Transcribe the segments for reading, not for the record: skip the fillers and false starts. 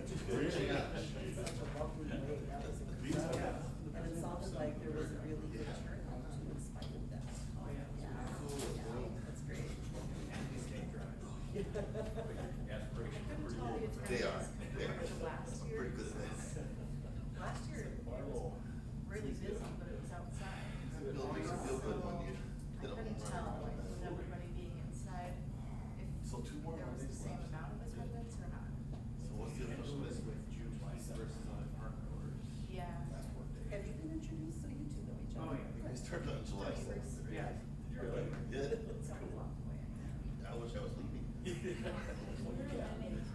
And it sounded like there was a really good turnout too, in spite of that. Oh, yeah. That's great. They are. Last I'm year. pretty good at that. Last year, it was really busy, but it was outside. It makes you feel good when you I hit a home couldn't tell, run. like, with everybody being inside, if So two more there was the Mondays same left. amount of attendance or not. So what's the official list? Yeah. Have you been introduced to you two though, each other? I started on July seventh. Yeah. Did? It's a long way. I wish I was leaving.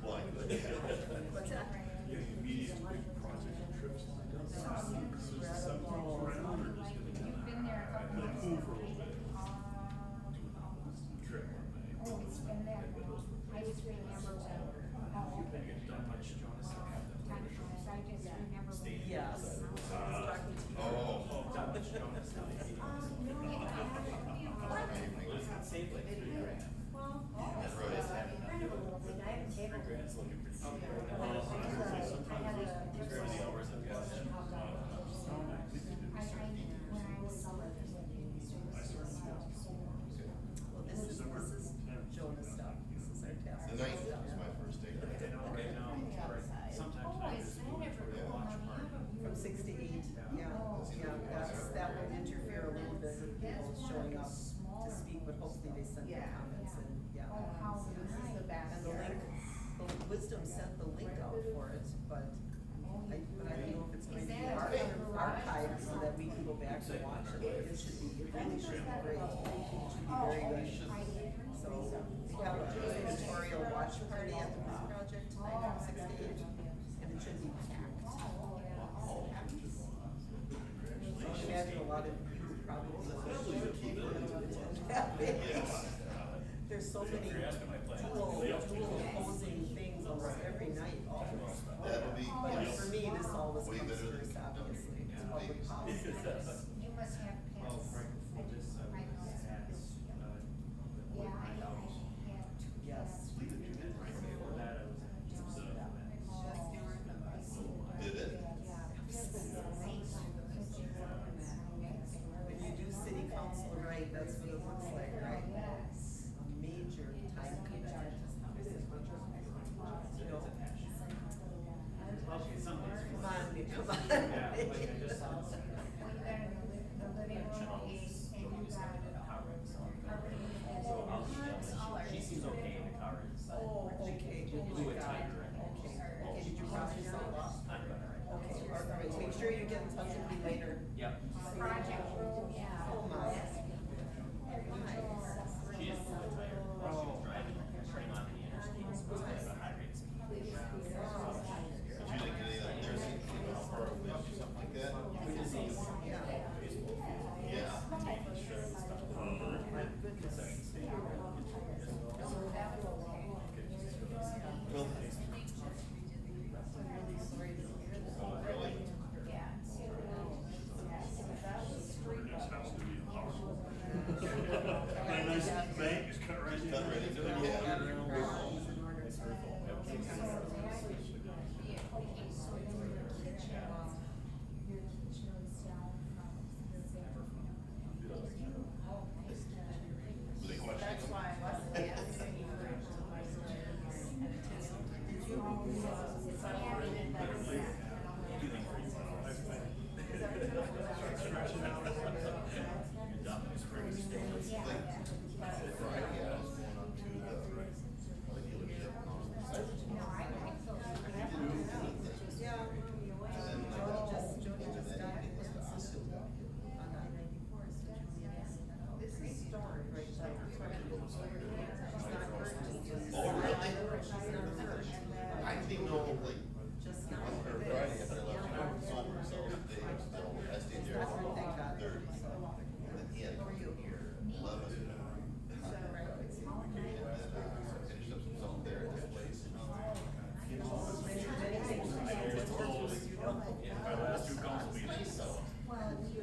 Well, I could. What's that? You've been there a couple months. Oh, it's been that long. I just remember when, oh, okay. I just remember when. Yes. Talking to you. Oh. No, I haven't been. Well, That's right. kind of a little thing. I haven't taken it. I had a when I was summer. Well, this is Jonah stuff. This is our task. The ninth was my first day. Oh, it's not ever Yeah. From 6 to 8, yeah, that will interfere a little bit with people showing up to speak, but hopefully they send their comments and, yeah. Oh, how So this is the nice. back. And the link, the Wisdom sent the link out for it, but I don't know if it's going to be archived so that we can go back and watch it. It should be, it really should be great. It should be very good. So, we have a tutorial watch party at the Peace Project tonight from 6 to 8, and it should be packed. I imagine a lot of you probably there's so many dual opposing things almost every night almost. That'll be, But yes. for me, this always Way comes better than first, obviously, it's public policy. You must have pets. I just, my house is, yeah, I had two Yes. cats. Leave it to Did it? When you do city council right, that's what it looks like, right? Yes. A major time commitment. You know, come on, come on. Well, you got the living room is, and you got She seems okay in the car inside. Oh, okay, We'll do it tighter. Okay, okay, did you process all that? I'm gonna. Okay, all right, make sure you get in touch with me later. Yep. project room, yeah. Oh, my. She is fully tired. While she was driving, turning on the interstate, it's supposed to have a high rate speed. But you didn't get any like nursing, how far away or something like that? We just see Yeah. Yeah. making sure and stuff. Concession stand. Well, Really sorry to hear that. oh, really? Yeah. That was street level. My nice bank is cut right Cut right into it, yeah. Have your priorities in order to. Okay, so then your kitchen is down from the bedroom. Oh, nice. Were they questioning That's them? why I wasn't asking you for it to my sister. Did you? It's unrated, that's, yeah. Like, Friday, I was going up to the dealership and all this. No, I like those. Yeah. Jody just got it on I-94, so Julia has it. This is stored right there. She's not hurt, she's just. Oh, really? She's not hurt. I didn't know, like, Just not on for her this. Friday after I left home, so they were still, I stayed there That's what they till got. 30. And then he had to come here 11. And then, finished up some stuff there at his place. Many things we can't get through, as you know. My last two council meetings. Well, you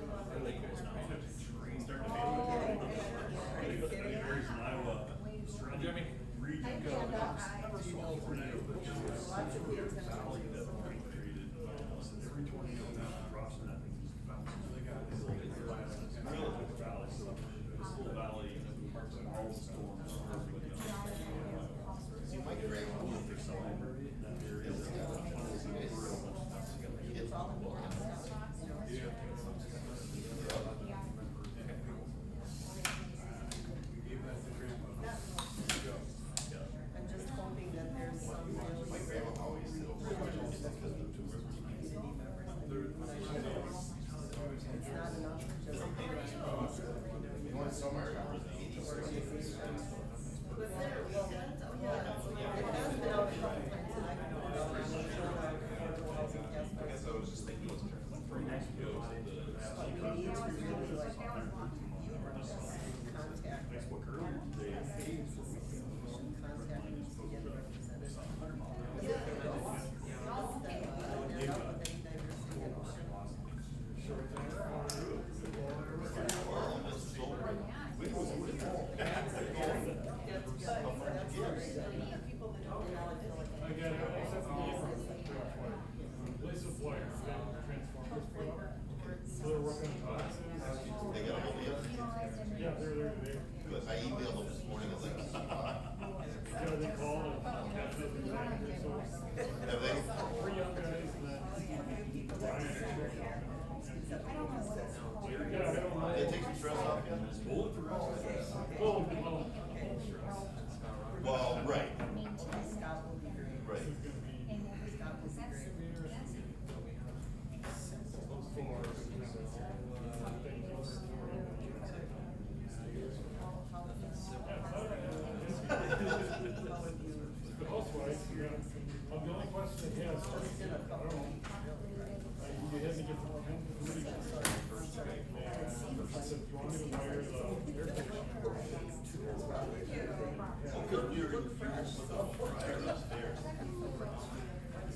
Are you kidding? Here's an Iowa region go. Lots of kids have. Every 20 years now, crossing that thing just bounces. This little valley, all the storms. See, my grandma lived there somewhere. It's all in one stuff, you know. I'm just hoping that there's some real. My grandma always said, because of the two rivers. Community members that would want to know. It's not enough to just. You know, somewhere in the 80s. Organizations. But there, well, that's, oh yeah, it has been out a couple times and I've known about it. Affordable housing task I guess I was just thinking, what's But we need to really like contact. Facebook earlier today. Contact them to get represented. Because if they don't, then they're not with any diversity at all. Place of wire, transformers for water. So they're working on boxes. They got a hold of you? Yeah, they're there today. Good. I emailed them this morning, I was like, Yeah, they called and got nothing back. So have they? 3 young guys and then Brian. Yeah, I don't know. Did it take some stress off you? Oh, Well, right, Scott will be great. right. Scott will be great. The housewife, yeah. The only question I have, I don't know. You had to get from him, who did you start first? And I said, you want me to wire the air conditioner? Good, you're in the fresh. Dryer upstairs.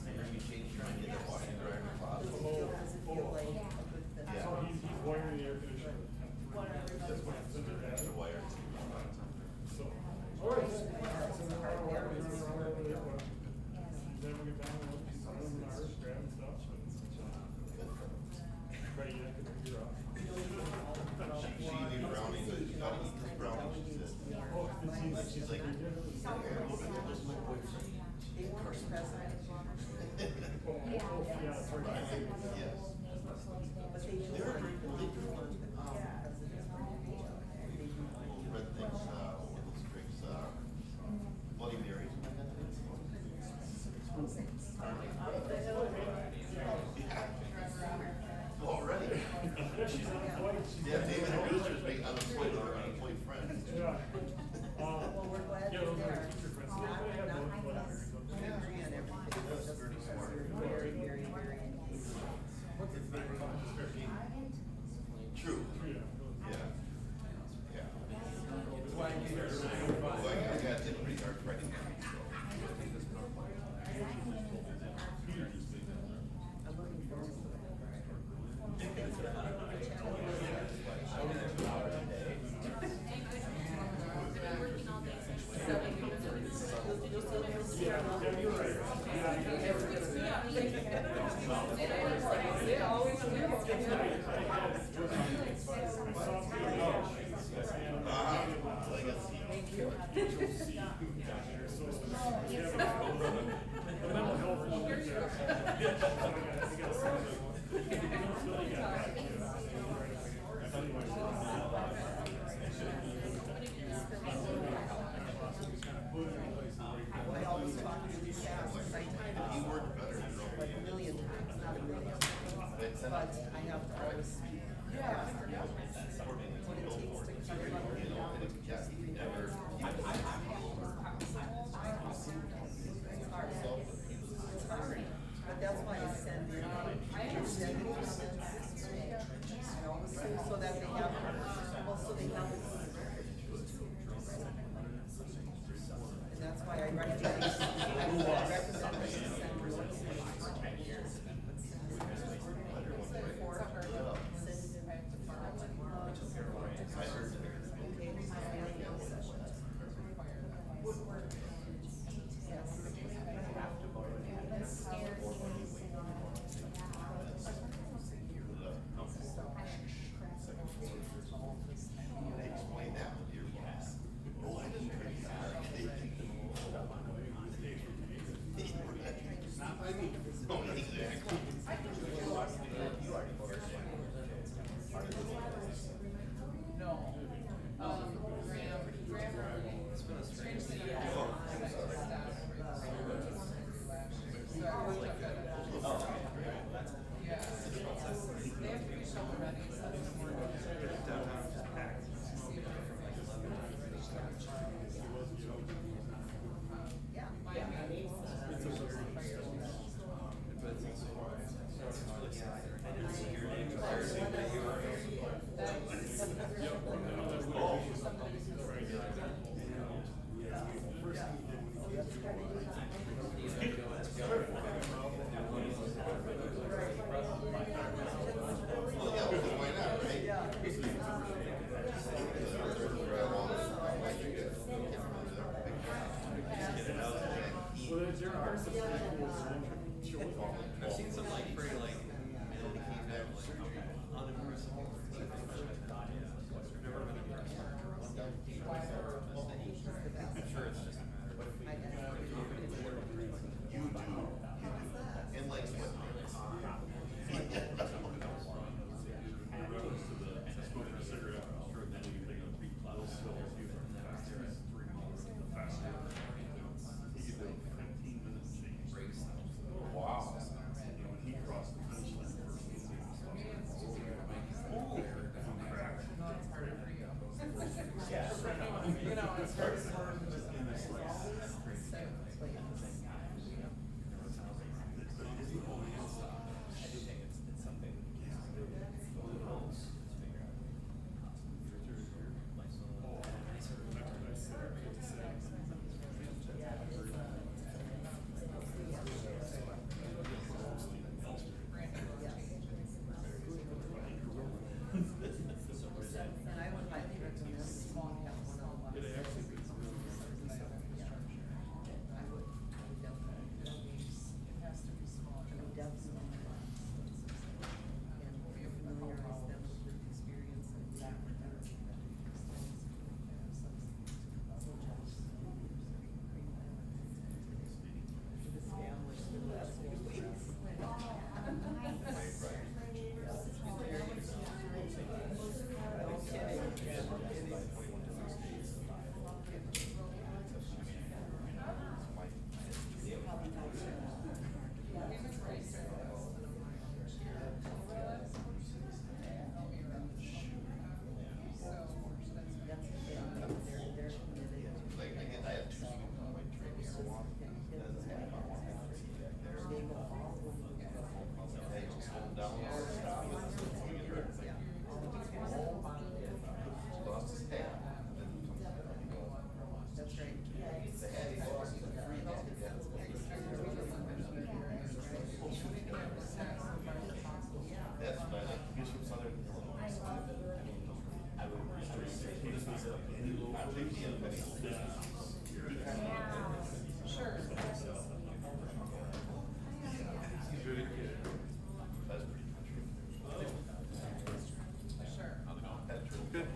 Maybe change, try and get that washer and dryer in the closet. So he's wiring the air conditioner. That's what it's in there. The wire. So, all right. So then we're wiring around over there, but then we get down and look, he's running the hours, grabbing stuff, but yeah, I could figure out. She knew brownies, but she got to eat this brownie, she said. Oh, She's like, They weren't president. Oh, yeah, that's right. yes. But they do They're want, great. they do want, presidents to reach out. They do want. Little red things, over those drinks, Bloody Marys. Already? Yeah, she's unemployed. Yeah, David Brewster's being unemployed, or unemployed friend. Yeah. Well, we're glad Yeah, you're those are there. teacher friends. Not, They have not one because class. we agree on everything, That's just very because smart. you're very, very, very engaged. True. Yeah. Yeah. Yeah. Well, I got hit pretty hard Friday night. I'm looking forward to it. Yeah, you're right. Mental health will be there. I always talk to these guys, He worked better than like a million times, not a million. But But I have to always speak after what it takes to cut it off. you know, and it just never. It's hard. It's hard. But that's why I send in extended comments, you know, so that they have, well, so they have. And that's why I recommend, they send notes. For her, send it back to farm tomorrow. I heard that. Okay, we have a session. Yes. But there are some pretty cool chili balls. I've seen some like pretty like unimpressive. I've never been impressed. I'm sure it's just. And like sweatpants. In reference to the smoking a cigarette, sure, then you think of big clouds, so you faster, the faster. He could do a 15-minute change. Wow. And when he crossed the finish line first, he was cracked. You know, it's very smart. And I would highly recommend small cap one on one. It actually is really nice. I would definitely. It has to be small. I would definitely. And familiarize them with the experience and that. Established the last few weeks. Like, I have two students on my training. Doesn't have my one back there. Hey, just hold down or stop it. So we get hurt. Lost his hat. Then comes back and goes. That's right. The hat he lost, he's like, free hat. That's what I like. He's from Southern Illinois. I would appreciate it. He just needs a, I think he has a Sure. He's really good. That's pretty country. Sure. That's real good.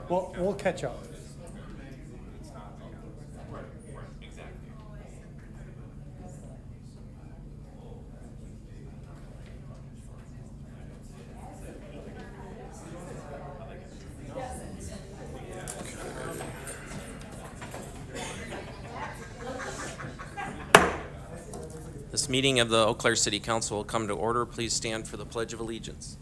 Well, we'll catch up. This meeting of the Eau Claire City Council will come to order. Please stand for the Pledge of Allegiance.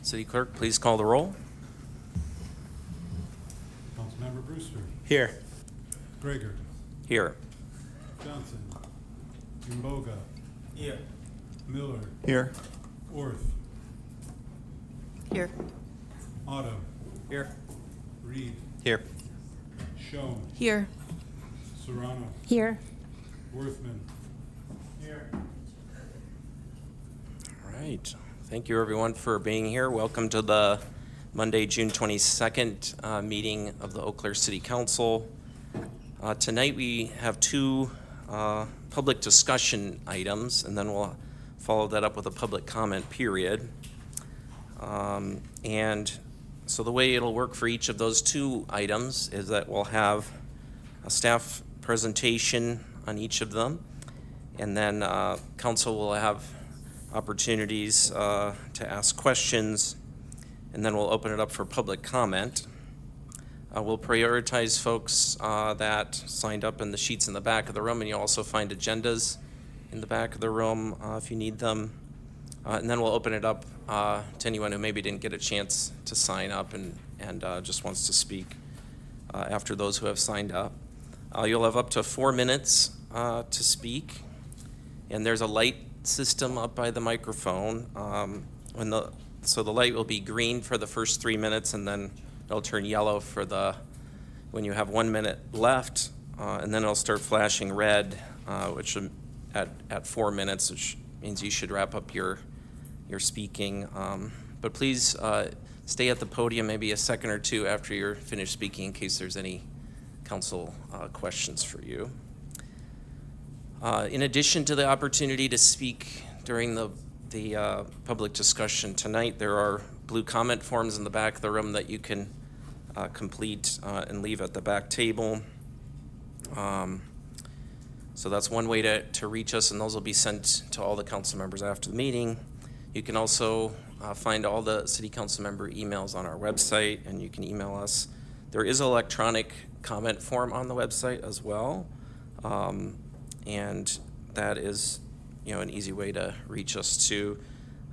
City Clerk, please call the roll. Councilmember Brewster. Here. Gregor. Here. Johnson. Imboga. Here. Miller. Here. Orth. Here. Otto. Here. Reed. Here. Schoen. Here. Serrano. Here. Worthman. Here. All right. Thank you, everyone, for being here. Welcome to the Monday, June 22nd, meeting of the Eau Claire City Council. Tonight we have two public discussion items, and then we'll follow that up with a public comment period. And so the way it'll work for each of those two items is that we'll have a staff presentation on each of them, and then council will have opportunities to ask questions, and then we'll open it up for public comment. We'll prioritize folks that signed up in the sheets in the back of the room, and you'll also find agendas in the back of the room if you need them. And then we'll open it up to anyone who maybe didn't get a chance to sign up and just wants to speak after those who have signed up. You'll have up to 4 minutes to speak, and there's a light system up by the microphone. So the light will be green for the first 3 minutes, and then it'll turn yellow for when you have 1 minute left, and then it'll start flashing red, which at 4 minutes, which means you should wrap up your speaking. But please stay at the podium maybe a second or two after you're finished speaking in case there's any council questions for you. In addition to the opportunity to speak during the public discussion tonight, there are blue comment forms in the back of the room that you can complete and leave at the back table. So that's one way to reach us, and those will be sent to all the council members after the meeting. You can also find all the city council member emails on our website, and you can email us. There is an electronic comment form on the website as well, and that is an easy way to reach us too.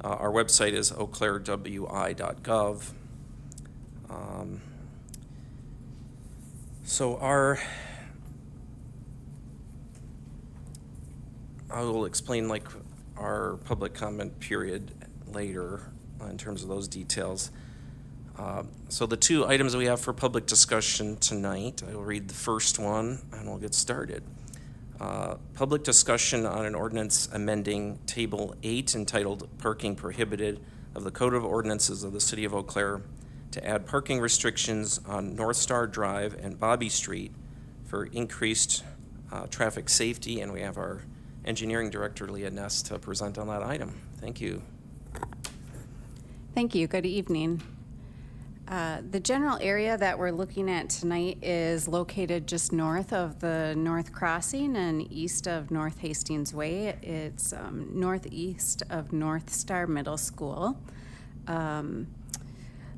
Our website is eauclairewi.gov. I will explain our public comment period later in terms of those details. So the two items we have for public discussion tonight, I will read the first one and we'll get started. Public discussion on an ordinance amending Table 8 entitled Parking Prohibited of the Code of Ordinances of the City of Eau Claire to add parking restrictions on North Star Drive and Bobby Street for increased traffic safety, and we have our Engineering Director, Leah Ness, to present on that item. Thank you. Thank you. Good evening. The general area that we're looking at tonight is located just north of the North Crossing and east of North Hastings Way. It's northeast of North Star Middle School.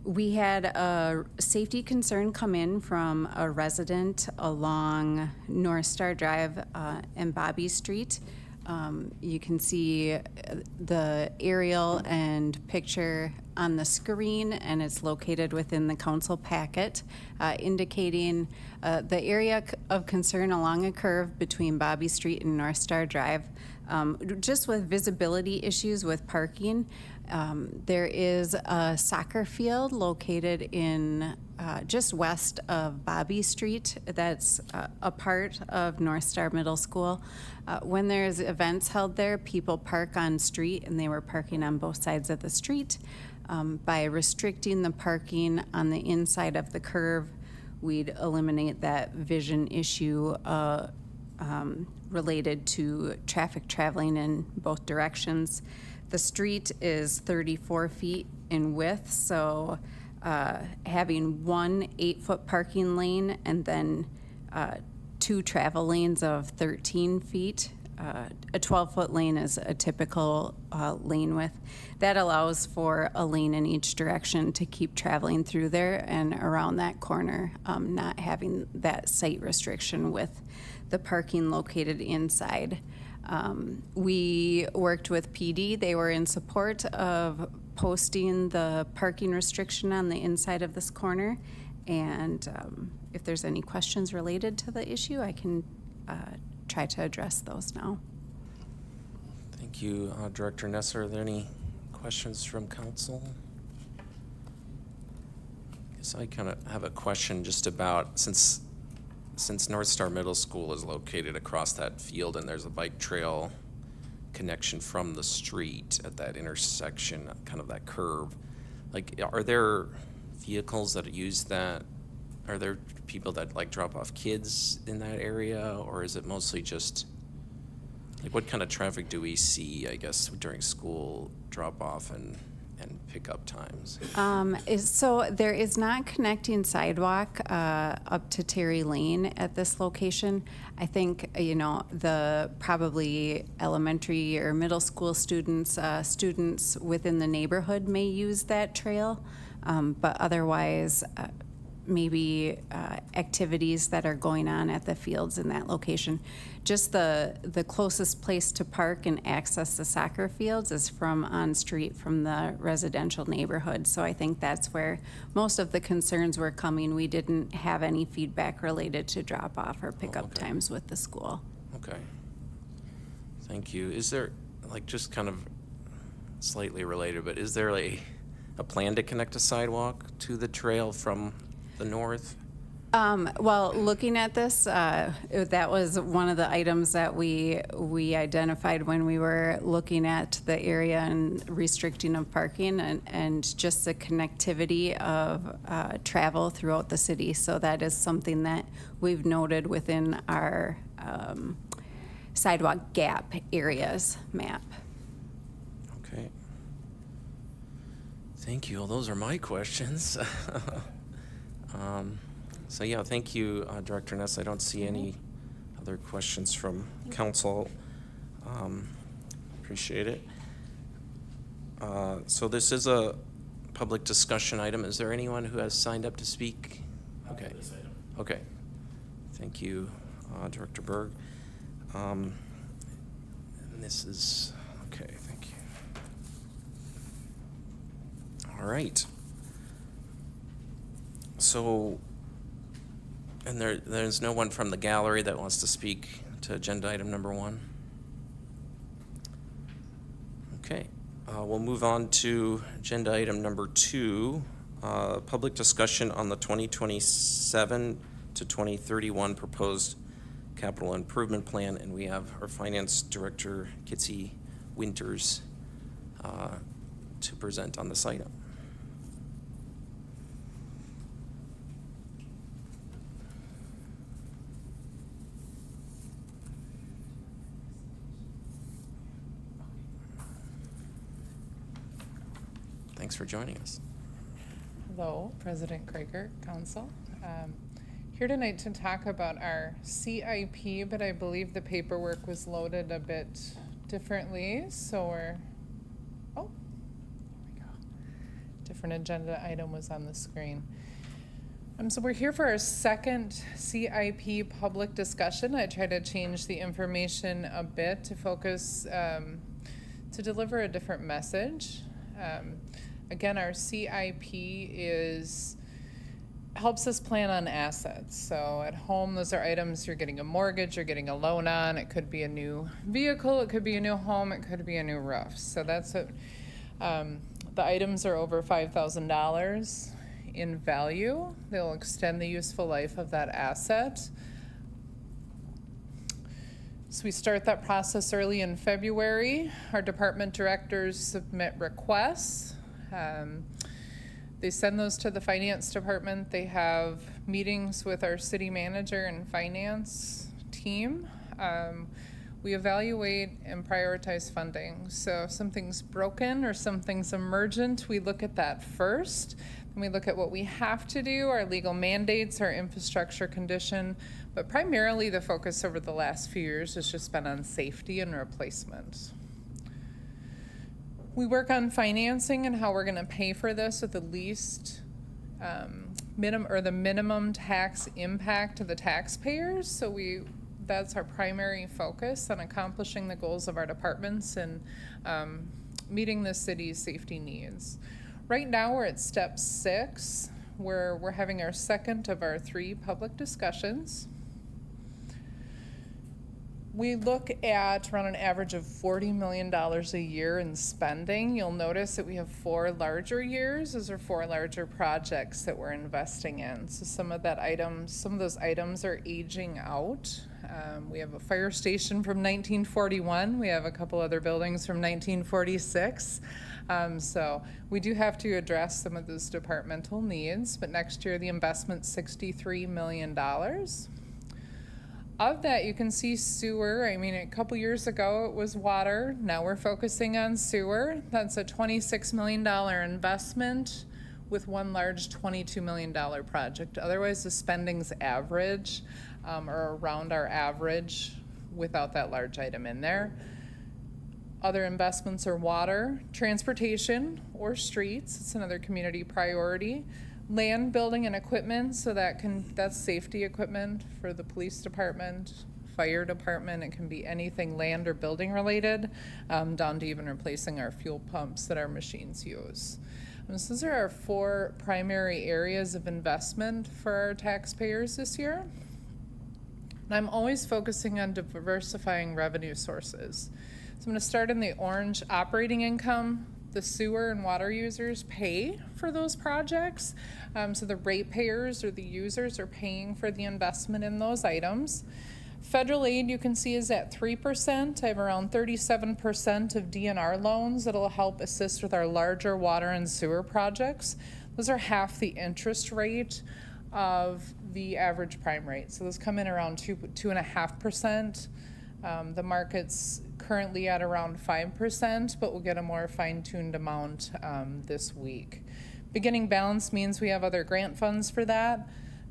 We had a safety concern come in from a resident along North Star Drive and Bobby Street. You can see the aerial and picture on the screen, and it's located within the council packet, indicating the area of concern along a curve between Bobby Street and North Star Drive. Just with visibility issues with parking, there is a soccer field located in just west of Bobby Street that's a part of North Star Middle School. When there's events held there, people park on street, and they were parking on both sides of the street. By restricting the parking on the inside of the curve, we'd eliminate that vision issue related to traffic traveling in both directions. The street is 34 feet in width, so having one 8-foot parking lane and then 2 travel lanes of 13 feet. A 12-foot lane is a typical lane width. That allows for a lane in each direction to keep traveling through there and around that corner, not having that sight restriction with the parking located inside. We worked with PD. They were in support of posting the parking restriction on the inside of this corner. And if there's any questions related to the issue, I can try to address those now. Thank you, Director Ness. Are there any questions from council? I guess I kind of have a question just about, since North Star Middle School is located across that field and there's a bike trail connection from the street at that intersection, kind of that curve, are there vehicles that use that? Are there people that like drop off kids in that area, or is it mostly just, like, what kind of traffic do we see, I guess, during school drop-off and pickup times? So there is not connecting sidewalk up to Terry Lane at this location. I think, the probably elementary or middle school students within the neighborhood may use that trail, but otherwise, maybe activities that are going on at the fields in that location. Just the closest place to park and access the soccer fields is from on street from the residential neighborhood. So I think that's where most of the concerns were coming. We didn't have any feedback related to drop off or pickup okay. times with the school. Okay. Thank you. Is there, like, just kind of slightly related, but is there a plan to connect a sidewalk to the trail from the north? Well, looking at this, that was one of the items that we identified when we were looking at the area and restricting of parking and just the connectivity of travel throughout the city. So that is something that we've noted within our sidewalk gap areas map. Okay. Thank you. Well, those are my questions. So yeah, thank you, Director Ness. I don't see any other questions from council. Appreciate it. So this is a public discussion item. Is there anyone who has signed up to speak? Okay. Okay. Thank you, Director Berg. And this is, okay, thank you. All right. So, and there's no one from the gallery that wants to speak to agenda item number 1? Okay, we'll move on to agenda item number 2, public discussion on the 2027 to 2031 proposed capital improvement plan, and we have our finance director, Kitsy Winters, to present on this item. Thanks for joining us. Hello, President Krieger, Council. Here tonight to talk about our CIP, but I believe the paperwork was loaded a bit differently, so there we go. Different agenda item was on the screen. So we're here for our second CIP public discussion. I try to change the information a bit to focus, to deliver a different message. Again, our CIP helps us plan on assets. So at home, those are items you're getting a mortgage, you're getting a loan on. It could be a new vehicle, it could be a new home, it could be a new roof. So that's what the items are over $5,000 in value. They'll extend the useful life of that asset. So we start that process early in February. Our department directors submit requests. They send those to the finance department. They have meetings with our city manager and finance team. We evaluate and prioritize funding. So if something's broken or something's emergent, we look at that first. Then we look at what we have to do, our legal mandates, our infrastructure condition. But primarily the focus over the last few years has just been on safety and replacement. We work on financing and how we're going to pay for this with the least minimum tax impact to the taxpayers. So that's our primary focus on accomplishing the goals of our departments and meeting the city's safety needs. Right now we're at step 6, where we're having our second of our 3 public discussions. We look at around an average of $40 million a year in spending. You'll notice that we have 4 larger years. Those are 4 larger projects that we're investing in. So some of those items are aging out. We have a fire station from 1941. We have a couple other buildings from 1946. So we do have to address some of those departmental needs, but next year the investment's $63 million. Of that, you can see sewer. I mean, a couple years ago it was water. Now we're focusing on sewer. That's a $26 million investment with one large $22 million project. Otherwise, the spending's average or around our average without that large item in there. Other investments are water, transportation, or streets. It's another community priority. Land, building, and equipment, so that's safety equipment for the police department, fire department. It can be anything land or building related, down to even replacing our fuel pumps that our machines use. So those are our 4 primary areas of investment for our taxpayers this year. And I'm always focusing on diversifying revenue sources. So I'm going to start in the orange. Operating income. The sewer and water users pay for those projects. So the ratepayers or the users are paying for the investment in those items. Federal aid, you can see, is at 3%. I have around 37% of DNR loans that'll help assist with our larger water and sewer projects. Those are half the interest rate of the average prime rate. So those come in around 2.5%. The market's currently at around 5%, but we'll get a more fine-tuned amount this week. Beginning balance means we have other grant funds for that.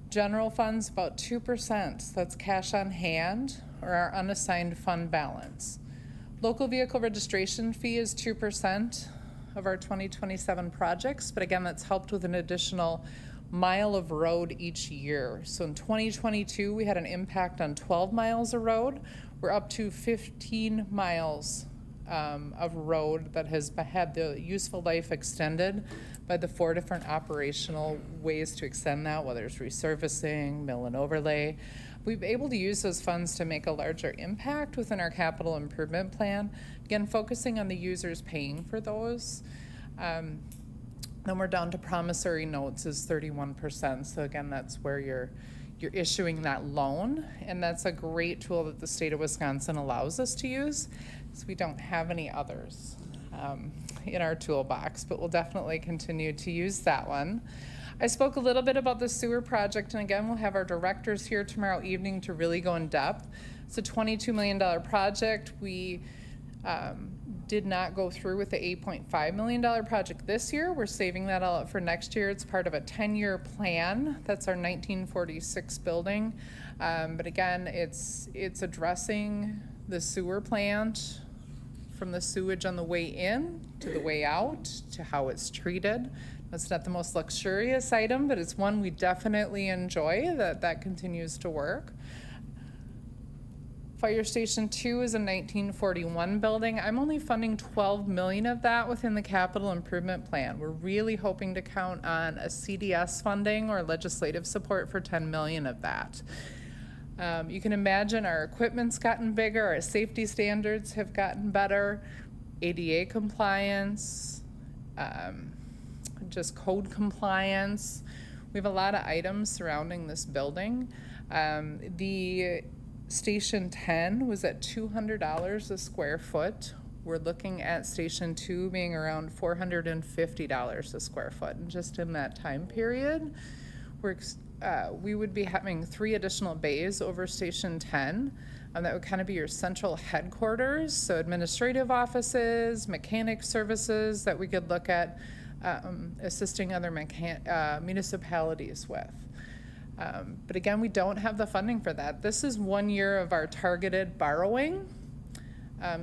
General funds, about 2%. That's cash on hand or our unassigned fund balance. Local vehicle registration fee is 2% of our 2027 projects, but again, that's helped with an additional mile of road each year. So in 2022, we had an impact on 12 miles of road. We're up to 15 miles of road that has had the useful life extended by the 4 different operational ways to extend that, whether it's resurfacing, mill and overlay. We've been able to use those funds to make a larger impact within our capital improvement plan. Again, focusing on the users paying for those. Then we're down to promissory notes is 31%. So again, that's where you're issuing that loan, and that's a great tool that the state of Wisconsin allows us to use, because we don't have any others in our toolbox, but we'll definitely continue to use that one. I spoke a little bit about the sewer project, and again, we'll have our directors here tomorrow evening to really go in depth. It's a $22 million project. We did not go through with the $8.5 million project this year. We're saving that all up for next year. It's part of a 10-year plan. That's our 1946 building. But again, it's addressing the sewer plant from the sewage on the way in to the way out to how it's treated. It's not the most luxurious item, but it's one we definitely enjoy, that continues to work. Fire Station 2 is a 1941 building. I'm only funding $12 million of that within the capital improvement plan. We're really hoping to count on a CDS funding or legislative support for $10 million of that. You can imagine our equipment's gotten bigger, our safety standards have gotten better, ADA compliance, just code compliance. We have a lot of items surrounding this building. The Station 10 was at $200 a square foot. We're looking at Station 2 being around $450 a square foot. And just in that time period, we would be having 3 additional bays over Station 10. That would kind of be your central headquarters, so administrative offices, mechanic services that we could look at assisting other municipalities with. But again, we don't have the funding for that. This is 1 year of our targeted borrowing.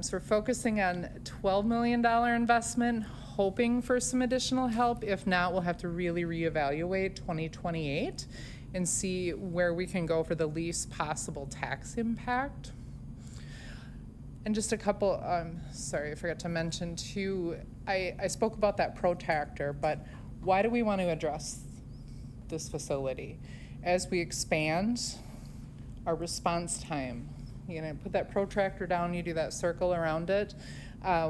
So we're focusing on $12 million investment, hoping for some additional help. If not, we'll have to really reevaluate 2028 and see where we can go for the least possible tax impact. And just a couple, sorry, I forgot to mention too, I spoke about that protractor, but why do we want to address this facility? As we expand, our response time, put that protractor down, you do that circle around it,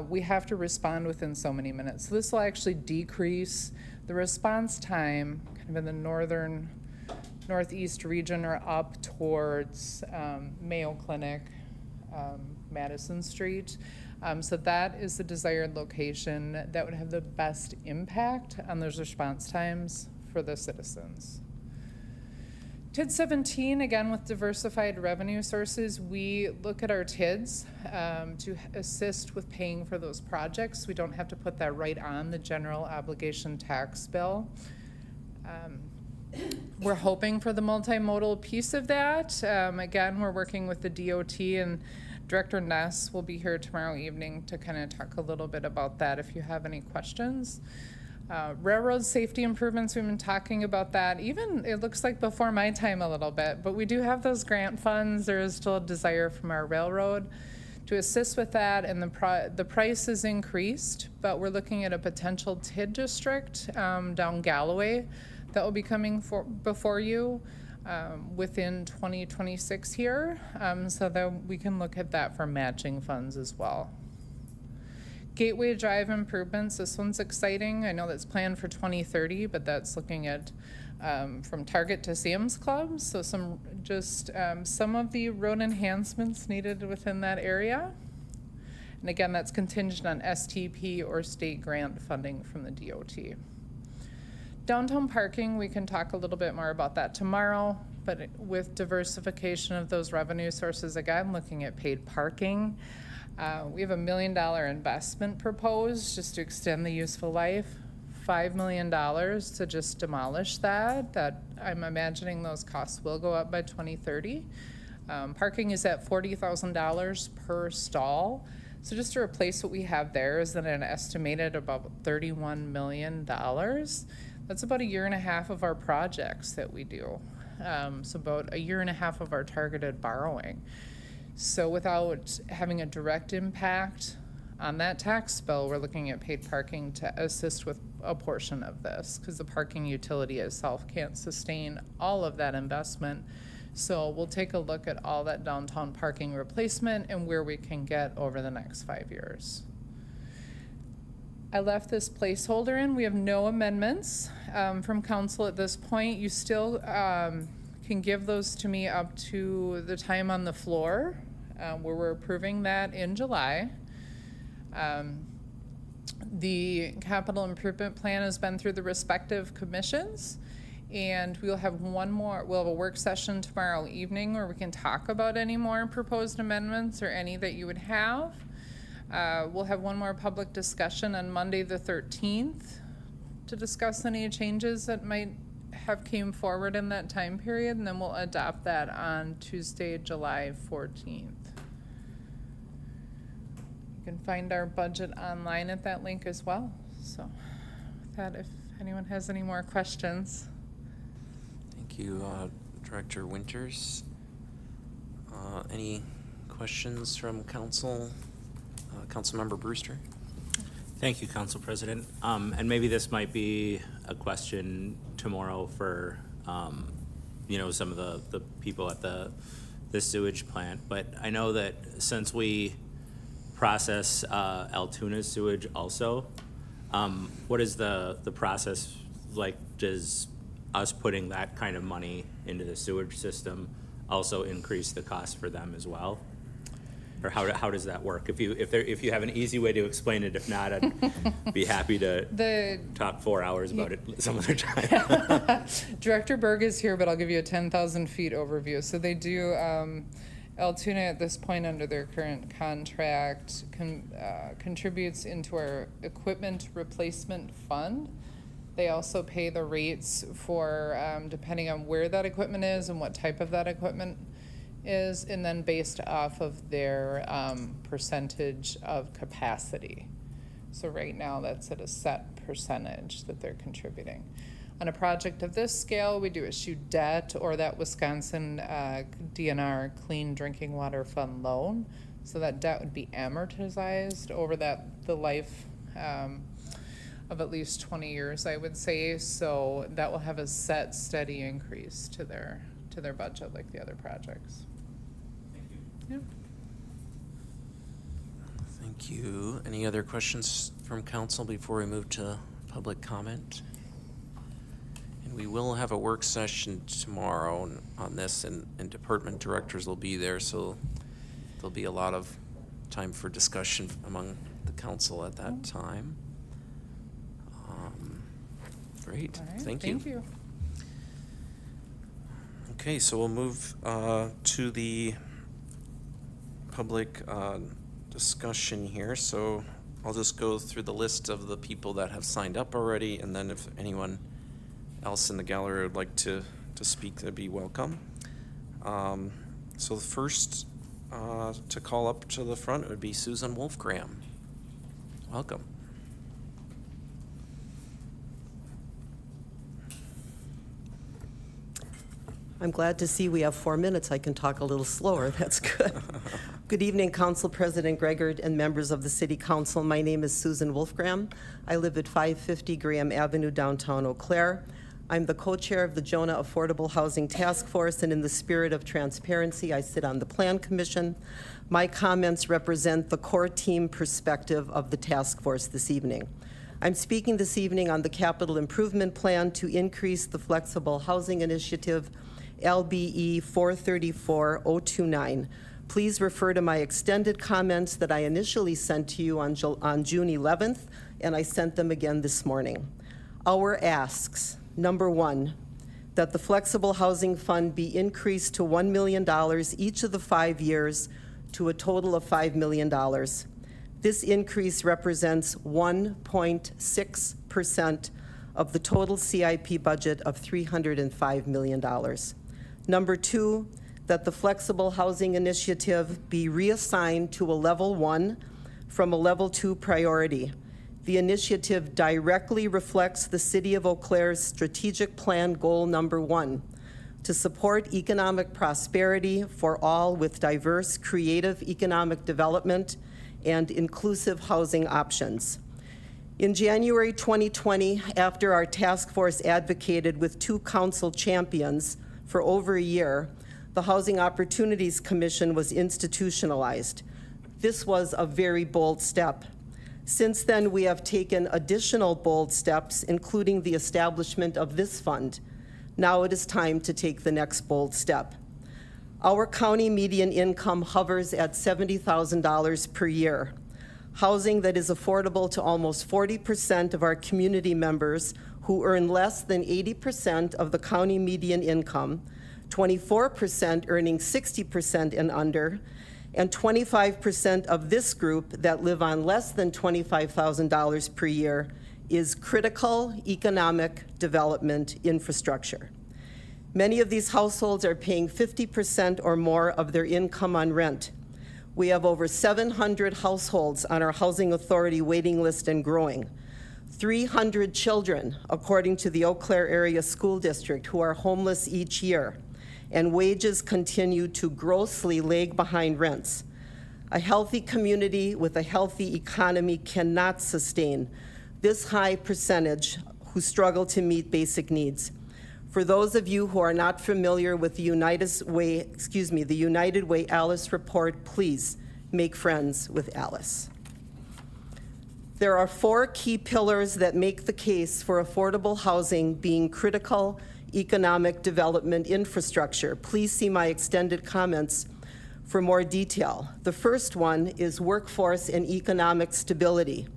we have to respond within so many minutes. So this will actually decrease the response time kind of in the northeast region or up towards Mayo Clinic, Madison Street. So that is the desired location that would have the best impact on those response times for the citizens. TID 17, again, with diversified revenue sources, we look at our TIDs to assist with paying for those projects. We don't have to put that right on the general obligation tax bill. We're hoping for the multimodal piece of that. Again, we're working with the DOT, and Director Ness will be here tomorrow evening to kind of talk a little bit about that if you have any questions. Railroad safety improvements, we've been talking about that. Even, it looks like before my time a little bit, but we do have those grant funds. There is still a desire from our railroad to assist with that, and the price is increased, but we're looking at a potential TID district down Galloway that will be coming before you within 2026 here, so that we can look at that for matching funds as well. Gateway Drive improvements, this one's exciting. I know that's planned for 2030, but that's looking at from Target to Sam's Club. So some of the road enhancements needed within that area. And again, that's contingent on STP or state grant funding from the DOT. Downtown parking, we can talk a little bit more about that tomorrow, but with diversification of those revenue sources, again, looking at paid parking. We have $1 million investment proposed just to extend the useful life, $5 million to just demolish that I'm imagining those costs will go up by 2030. Parking is at $40,000 per stall. So just to replace what we have there is at an estimated about $31 million. That's about 1.5 years of our projects that we do. So about 1.5 years of our targeted borrowing. So without having a direct impact on that tax bill, we're looking at paid parking to assist with a portion of this, because the parking utility itself can't sustain all of that investment. So we'll take a look at all that downtown parking replacement and where we can get over the next 5 years. I left this placeholder in. We have no amendments from council at this point. You still can give those to me up to the time on the floor where we're approving that in July. The capital improvement plan has been through the respective commissions, and we'll have a work session tomorrow evening where we can talk about any more proposed amendments or any that you would have. We'll have one more public discussion on Monday the 13th to discuss any changes that might have came forward in that time period, and then we'll adopt that on Tuesday, July 14th. You can find our budget online at that link as well. So with that, if anyone has any more questions. Thank you, Director Winters. Any questions from council? Councilmember Brewster. Thank you, Council President. And maybe this might be a question tomorrow for, some of the people at the sewage plant. But I know that since we process Altoona's sewage also, what is the process like? Does us putting that kind of money into the sewage system also increase the cost for them as well? Or how does that work? If you have an easy way to explain it, if not, I'd be happy to talk 4 hours about it some other time. Director Berg is here, but I'll give you a 10,000 feet overview. So they do, Altoona at this point under their current contract contributes into our equipment replacement fund. They also pay the rates for, depending on where that equipment is and what type of that equipment is, and then based off of their percentage of capacity. So right now that's at a set percentage that they're contributing. On a project of this scale, we do issue debt or that Wisconsin DNR Clean Drinking Water Fund loan. So that debt would be amortized over the life of at least 20 years, I would say. So that will have a set, steady increase to their budget like the other projects. Thank you. Yeah. Thank you. Any other questions from council before we move to public comment? And we will have a work session tomorrow on this, and department directors will be there, so there'll be a lot of time for discussion among the council at that time. Great, All right, thank you. Thank you. Okay, so we'll move to the public discussion here. So I'll just go through the list of the people that have signed up already, and then if anyone else in the gallery would like to speak, that'd be welcome. So the first to call up to the front would be Susan Wolfgram. Welcome. I'm glad to see we have 4 minutes. I can talk a little slower. That's good. Good evening, Council President Gregard and members of the City Council. My name is Susan Wolfgram. I live at 550 Graham Avenue, downtown Eau Claire. I'm the co-chair of the Jonah Affordable Housing Task Force, and in the spirit of transparency, I sit on the Plan Commission. My comments represent the core team perspective of the task force this evening. I'm speaking this evening on the Capital Improvement Plan to increase the Flexible Housing Initiative, LBE 434029. Please refer to my extended comments that I initially sent to you on June 11th, and I sent them again this morning. Our asks: number one, that the Flexible Housing Fund be increased to $1 million each of the 5 years to a total of $5 million. This increase represents 1.6% of the total CIP budget of $305 million. Number two, that the Flexible Housing Initiative be reassigned to a level 1 from a level 2 priority. The initiative directly reflects the City of Eau Claire's strategic plan goal number 1, to support economic prosperity for all with diverse, creative economic development and inclusive housing options. In January 2020, after our task force advocated with 2 council champions for over a year, the Housing Opportunities Commission was institutionalized. This was a very bold step. Since then, we have taken additional bold steps, including the establishment of this fund. Now it is time to take the next bold step. Our county median income hovers at $70,000 per year. Housing that is affordable to almost 40% of our community members who earn less than 80% of the county median income, 24% earning 60% and under, and 25% of this group that live on less than $25,000 per year is critical economic development infrastructure. Many of these households are paying 50% or more of their income on rent. We have over 700 households on our Housing Authority waiting list and growing. 300 children, according to the Eau Claire Area School District, who are homeless each year, and wages continue to grossly lag behind rents. A healthy community with a healthy economy cannot sustain this high percentage who struggle to meet basic needs. For those of you who are not familiar with the United Way Alice report, please make friends with Alice. There are 4 key pillars that make the case for affordable housing being critical economic development infrastructure. Please see my extended comments for more detail. The first one is workforce and economic stability.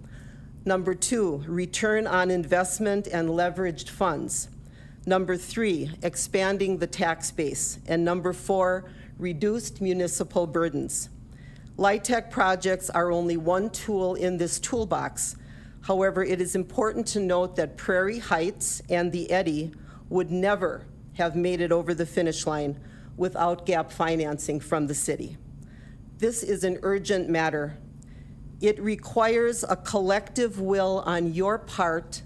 Number 2, return on investment and leveraged funds. Number 3, expanding the tax base. And number 4, reduced municipal burdens. LIHTC projects are only one tool in this toolbox. However, it is important to note that Prairie Heights and the Eddy would never have made it over the finish line without gap financing from the city. This is an urgent matter. It requires a collective will on your part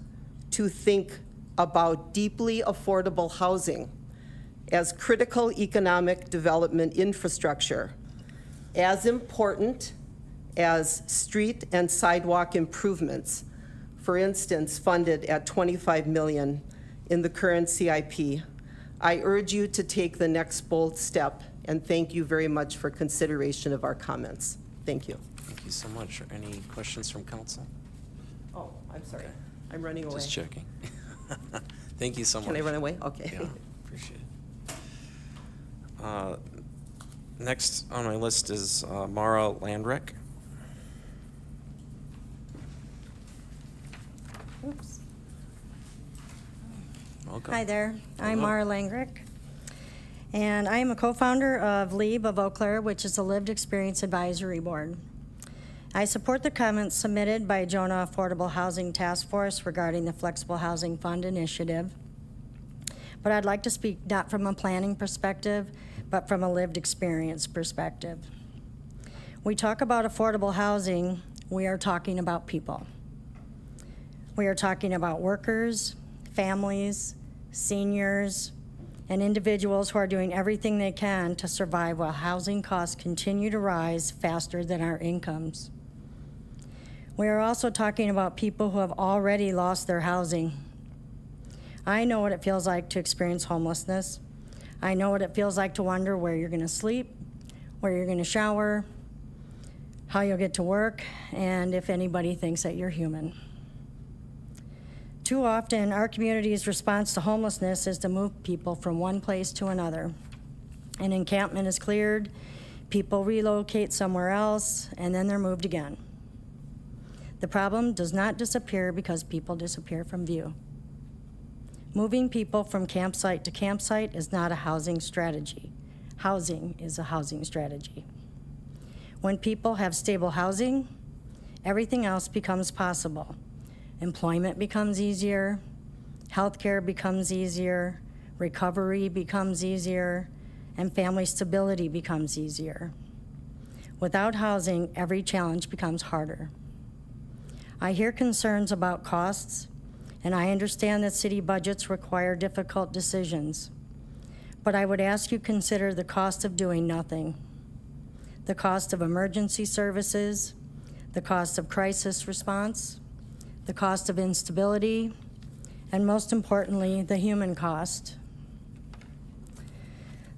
to think about deeply affordable housing as critical economic development infrastructure, as important as street and sidewalk improvements, for instance, funded at $25 million in the current CIP. I urge you to take the next bold step, and thank you very much for consideration of our comments. Thank you. Thank you so much. Any questions from council? Oh, I'm sorry. I'm running away. Just checking. Thank you so much. Can I run away? Okay. Yeah, appreciate it. Next on my list is Mara Landrick. Oops. Welcome. Hi there, I'm Hello. Mara Langrick, and I am a co-founder of LEAB of Eau Claire, which is the Lived Experience Advisory Board. I support the comments submitted by Jonah Affordable Housing Task Force regarding the Flexible Housing Fund initiative, but I'd like to speak not from a planning perspective, but from a lived experience perspective. We talk about affordable housing, we are talking about people. We are talking about workers, families, seniors, and individuals who are doing everything they can to survive while housing costs continue to rise faster than our incomes. We are also talking about people who have already lost their housing. I know what it feels like to experience homelessness. I know what it feels like to wonder where you're gonna sleep, where you're gonna shower, how you'll get to work, and if anybody thinks that you're human. Too often, our community's response to homelessness is to move people from one place to another. An encampment is cleared, people relocate somewhere else, and then they're moved again. The problem does not disappear because people disappear from view. Moving people from campsite to campsite is not a housing strategy. Housing is a housing strategy. When people have stable housing, everything else becomes possible. Employment becomes easier, healthcare becomes easier, recovery becomes easier, and family stability becomes easier. Without housing, every challenge becomes harder. I hear concerns about costs, and I understand that city budgets require difficult decisions. But I would ask you consider the cost of doing nothing, the cost of emergency services, the cost of crisis response, the cost of instability, and most importantly, the human cost.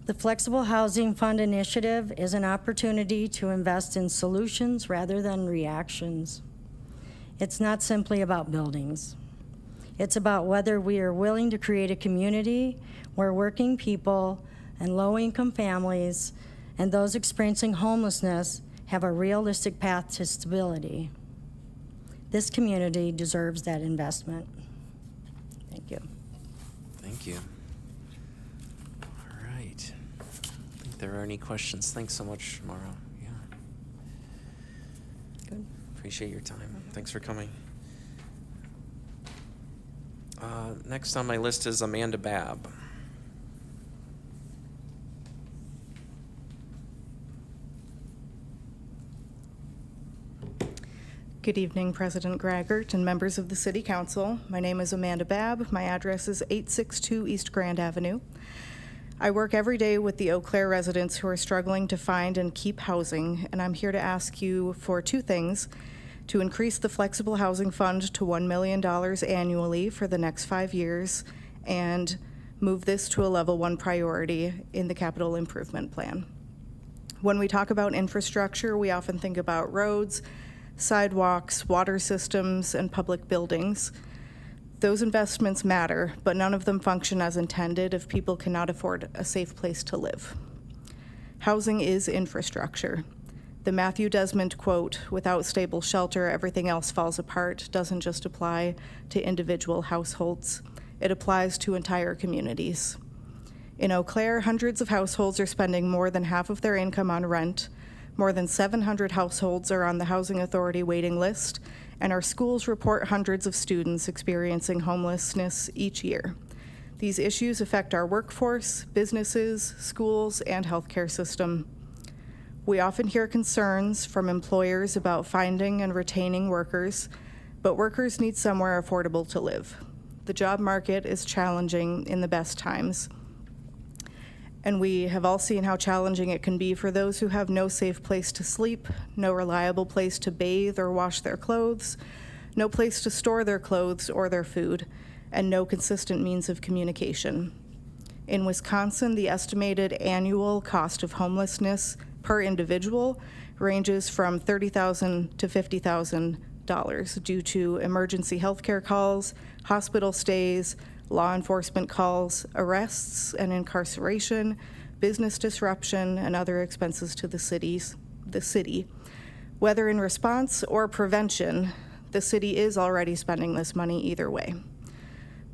The Flexible Housing Fund initiative is an opportunity to invest in solutions rather than reactions. It's not simply about buildings. It's about whether we are willing to create a community where working people and low-income families and those experiencing homelessness have a realistic path to stability. This community deserves that investment. Thank you. Thank you. All right. I think there are any questions. Thanks so much, Mara. Yeah. Good. Appreciate your time. Thanks for coming. Next on my list is Amanda Babb. Good evening, President Graggart and members of the City Council. My name is Amanda Babb. My address is 862 East Grand Avenue. I work every day with the Eau Claire residents who are struggling to find and keep housing, and I'm here to ask you for two things: to increase the Flexible Housing Fund to $1 million annually for the next 5 years, and move this to a level 1 priority in the capital improvement plan. When we talk about infrastructure, we often think about roads, sidewalks, water systems, and public buildings. Those investments matter, but none of them function as intended if people cannot afford a safe place to live. Housing is infrastructure. The Matthew Desmond quote, "Without stable shelter, everything else falls apart," doesn't just apply to individual households. It applies to entire communities. In Eau Claire, hundreds of households are spending more than half of their income on rent. More than 700 households are on the Housing Authority waiting list, and our schools report hundreds of students experiencing homelessness each year. These issues affect our workforce, businesses, schools, and healthcare system. We often hear concerns from employers about finding and retaining workers, but workers need somewhere affordable to live. The job market is challenging in the best times, and we have all seen how challenging it can be for those who have no safe place to sleep, no reliable place to bathe or wash their clothes, no place to store their clothes or their food, and no consistent means of communication. In Wisconsin, the estimated annual cost of homelessness per individual ranges from $30,000 to $50,000 due to emergency healthcare calls, hospital stays, law enforcement calls, arrests and incarceration, business disruption, and other expenses to the city. Whether in response or prevention, The city is already spending this money either way.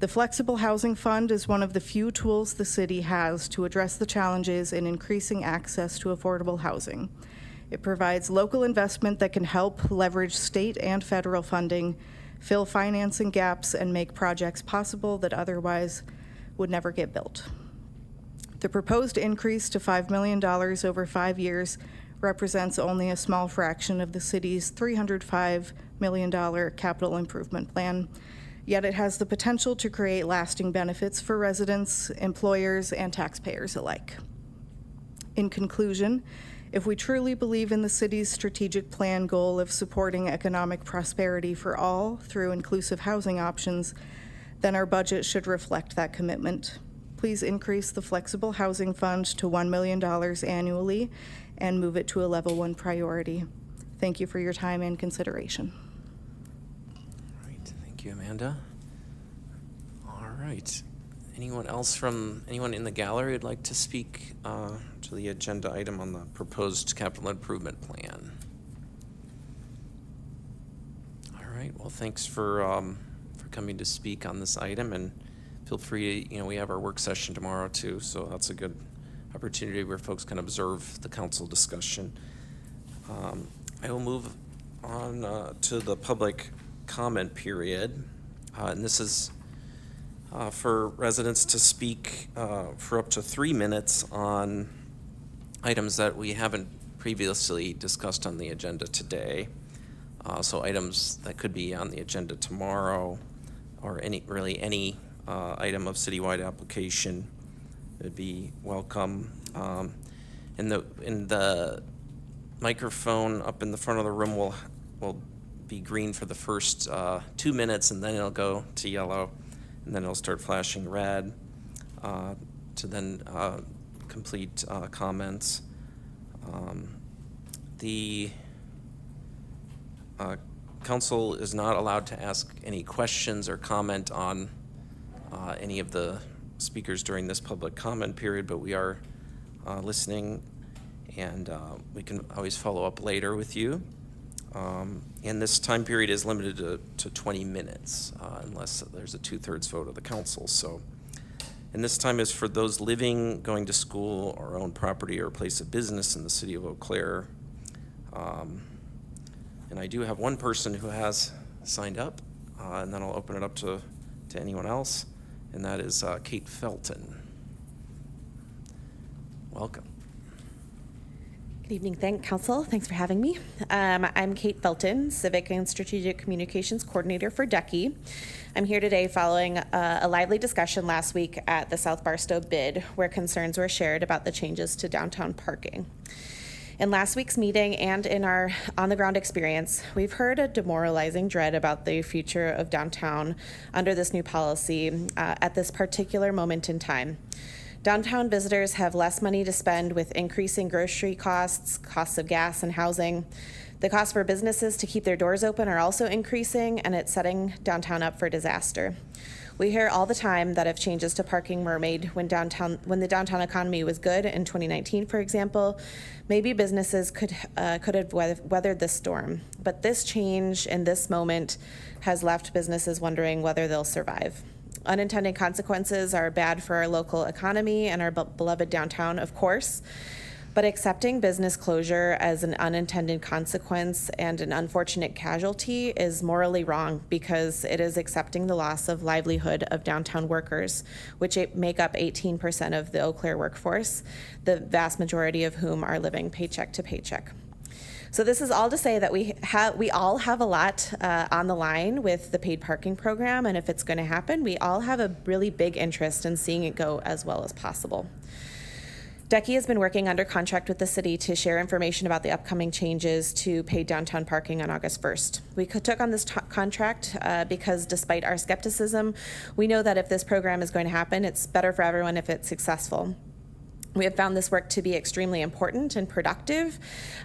The Flexible Housing Fund is one of the few tools the city has to address the challenges in increasing access to affordable housing. It provides local investment that can help leverage state and federal funding, fill financing gaps, and make projects possible that otherwise would never get built. The proposed increase to $5 million over 5 years represents only a small fraction of the city's $305 million capital improvement plan, yet it has the potential to create lasting benefits for residents, employers, and taxpayers alike. In conclusion, if we truly believe in the city's strategic plan goal of supporting economic prosperity for all through inclusive housing options, then our budget should reflect that commitment. Please increase the Flexible Housing Fund to $1 million annually and move it to a level 1 priority. Thank you for your time and consideration. All right, thank you, Amanda. All right. Anyone in the gallery would like to speak to the agenda item on the proposed capital improvement plan? All right, well, thanks for coming to speak on this item, and feel free, we have our work session tomorrow too, so that's a good opportunity where folks can observe the council discussion. I will move on to the public comment period, and this is for residents to speak for up to 3 minutes on items that we haven't previously discussed on the agenda today. So items that could be on the agenda tomorrow, or any item of citywide application would be welcome. In the microphone up in the front of the room will be green for the first 2 minutes, and then it'll go to yellow, and then it'll start flashing red to then complete comments. The council is not allowed to ask any questions or comment on any of the speakers during this public comment period, but we are listening, and we can always follow up later with you. And this time period is limited to 20 minutes unless there's a 2/3 vote of the council. So, and this time is for those living, going to school, or own property or place of business in the city of Eau Claire. And I do have one person who has signed up, and then I'll open it up to anyone else, and that is Kate Felton. Welcome. Good evening, Council. Thanks for having me. I'm Kate Felton, Civic and Strategic Communications Coordinator for DECI. I'm here today following a lively discussion last week at the South Barstow bid, where concerns were shared about the changes to downtown parking. In last week's meeting and in our on-the-ground experience, we've heard a demoralizing dread about the future of downtown under this new policy at this particular moment in time. Downtown visitors have less money to spend with increasing grocery costs, costs of gas and housing. The costs for businesses to keep their doors open are also increasing, and it's setting downtown up for disaster. We hear all the time that if changes to parking were made when the downtown economy was good in 2019, for example, maybe businesses could have weathered this storm. But this change in this moment has left businesses wondering whether they'll survive. Unintended consequences are bad for our local economy and our beloved downtown, of course, but accepting business closure as an unintended consequence and an unfortunate casualty is morally wrong, because it is accepting the loss of livelihood of downtown workers, which make up 18% of the Eau Claire workforce, the vast majority of whom are living paycheck to paycheck. So this is all to say that we all have a lot on the line with the paid parking program, and if it's going to happen, we all have a really big interest in seeing it go as well as possible. DECI has been working under contract with the city to share information about the upcoming changes to paid downtown parking on August 1st. We took on this contract because despite our skepticism, we know that if this program is going to happen, it's better for everyone if it's successful. We have found this work to be extremely important and productive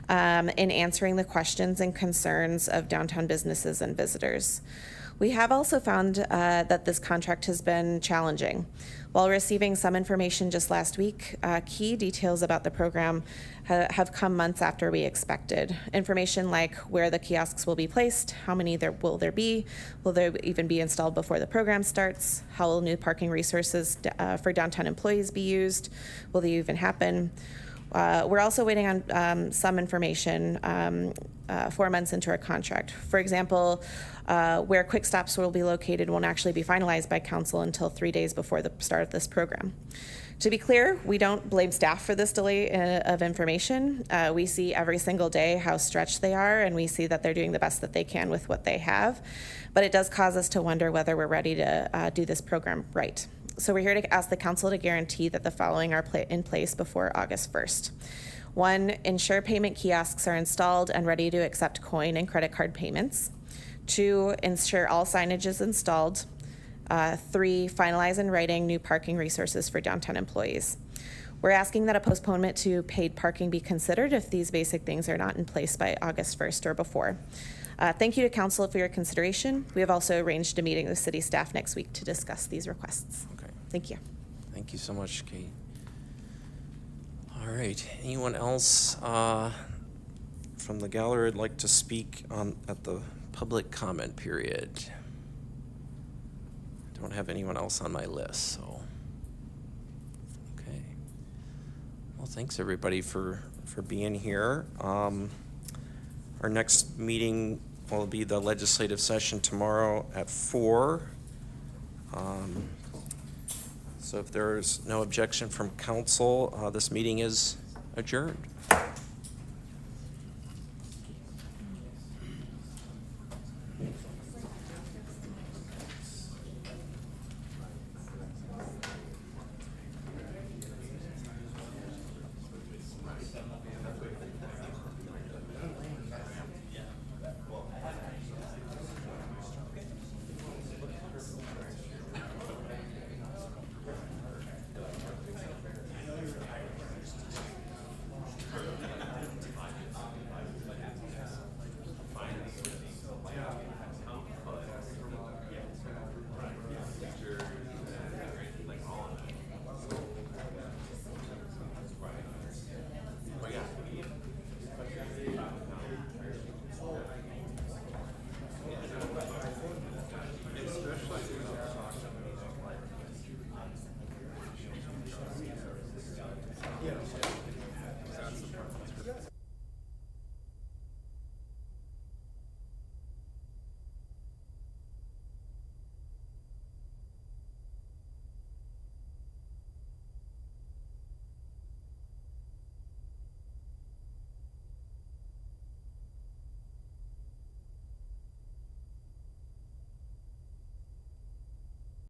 in answering the questions and concerns of downtown businesses and visitors. We have also found that this contract has been challenging. While receiving some information just last week, key details about the program have come months after we expected. Information like where the kiosks will be placed, how many will there be even be installed before the program starts, how will new parking resources for downtown employees be used, will they even happen? We're also waiting on some information 4 months into our contract. For example, where Quick Stops will be located won't actually be finalized by council until 3 days before the start of this program. To be clear, we don't blame staff for this delay of information. We see every single day how stretched they are, and we see that they're doing the best that they can with what they have. But it does cause us to wonder whether we're ready to do this program right. So we're here to ask the council to guarantee that the following are in place before August 1st. 1, ensure payment kiosks are installed and ready to accept coin and credit card payments. 2, ensure all signage is installed. 3, finalize in writing new parking resources for downtown employees. We're asking that a postponement to paid parking be considered if these basic things are not in place by August 1st or before. Thank you to council for your consideration. We have also arranged a meeting with city staff next week to discuss these requests. Okay. Thank you. Thank you so much, Kate. All right, anyone else from the gallery would like to speak at the public comment period? I don't have anyone else on my list, so. Okay. Well, thanks everybody for being here. Our next meeting will be the legislative session tomorrow at 4. So if there's no objection from council, this meeting is adjourned.